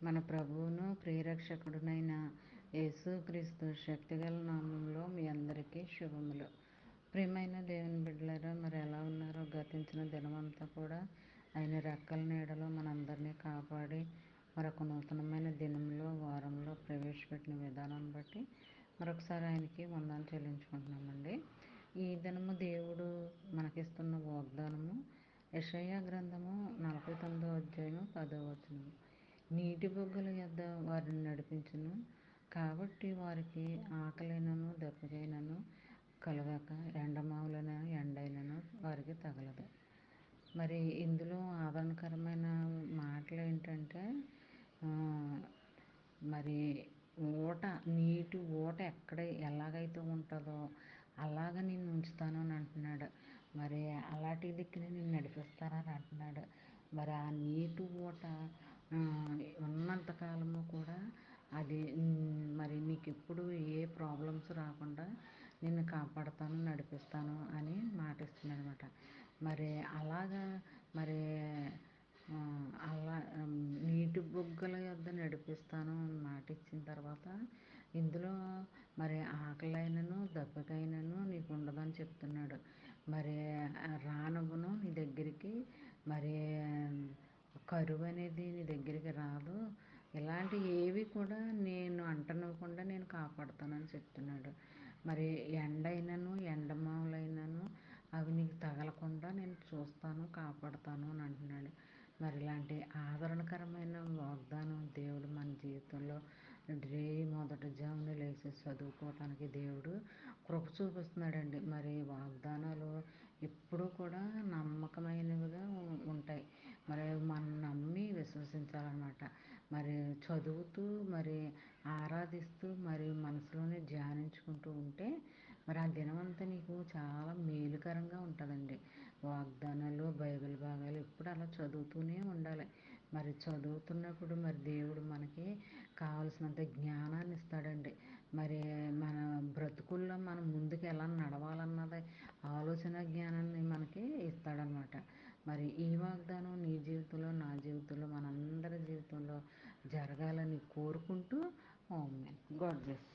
మన ప్రభువును ప్రియరక్షకుడునైన యేసుక్రీస్తు శక్తిగల నామంలో మీ అందరికీ శుభములు. ప్రియమైన దేవుని బిడ్డలారా, మరి ఎలా ఉన్నారో? గతించిన దినమంతా కూడా ఆయన రెక్కల నీడలో మనందరినీ కాపాడి మరొక నూతనమైన దినంలో వారంలో ప్రవేశపెట్టిన విధానాన్ని బట్టి మరొకసారి ఆయనకి వందనాలు చెల్లించుకుంటున్నామండి. ఈ దినము దేవుడు మనకిస్తున్న వాగ్దానము యెషయా గ్రంథము 49వ అధ్యాయం 10వ వచనము. నీటి బొగ్గల యొద్ద వారిని నడిపించును, కాబట్టి వారికి ఆకలైనను దప్పికైనను కలగక ఎండమావులైన ఎండైనను వారికి తగలదు. మరి ఇందులో ఆదరణకరమైన మాటలు ఏంటంటే, మరి నీటి ఊట ఎక్కడ ఎలాగైతే ఉంటుందో అలాగ నేను ఉంచుతాను అని అంటున్నాడు. మరి అలాంటి దిక్కుని నేను నడిపిస్తానని అంటున్నాడు. మరి ఆ నీటి ఊట ఉన్నంతకాలము కూడా అది మరి నీకు ఎప్పుడు ఏ ప్రాబ్లమ్స్ రాకుండా నిన్ను కాపాడుతాను, నడిపిస్తాను అని మాటిస్తున్నాడు అనమాట. మరి అలాగా మరి అలా నీటి బొగ్గల యొద్ద నడిపిస్తాను అని మాట ఇచ్చిన తర్వాత ఇందులో మరి ఆకలైనను దప్పికైనను నీకు ఉండదని చెప్తున్నాడు. మరి రానవ్వను నీ దగ్గరికి, మరి కరువు అనేది నీ దగ్గరికి రాదు. ఇలాంటి ఏవి కూడా నేను అంటనివ్వకుండా నేను కాపాడుతానని చెప్తున్నాడు. మరి ఎండైనను ఎండమావులైనను అవి నీకు తగలకుండా నేను చూస్తాను, కాపాడుతాను అని అంటున్నాడు. మరి ఇలాంటి ఆదరణకరమైన వాగ్దానం దేవుడు మన జీవితంలో మొదటి జామున లేచి చదువుకోవటానికి దేవుడు కృప చూపిస్తున్నాడండి. మరి వాగ్దానాలు ఎప్పుడూ కూడా నమ్మకమైనవిగా ఉంటాయి. మరి మనం నమ్మి విశ్వసించాలన్నమాట. మరి చదువుతూ మరి ఆరాధిస్తూ మరి మనసులోనే ధ్యానించుకుంటూ ఉంటే మరి ఆ దినమంతా నీకు చాలా మేలుకరంగా ఉంటుందండి. వాగ్దానాలు బైబిల్ భాగాలు ఎప్పుడు అలా చదువుతూనే ఉండాలి. మరి చదువుతున్నప్పుడు మరి దేవుడు మనకి కావలసినంత జ్ఞానాన్ని ఇస్తాడండి. మరి మన బ్రతుకుల్లో మనం ముందుకు ఎలా నడవాలన్నది ఆలోచన జ్ఞానాన్ని మనకి ఇస్తాడనమాట. మరి ఈ వాగ్దానం నీ జీవితంలో, నా జీవితంలో, మనందరి జీవితంలో జరగాలని కోరుకుంటూ, ఆమేన్. God bless.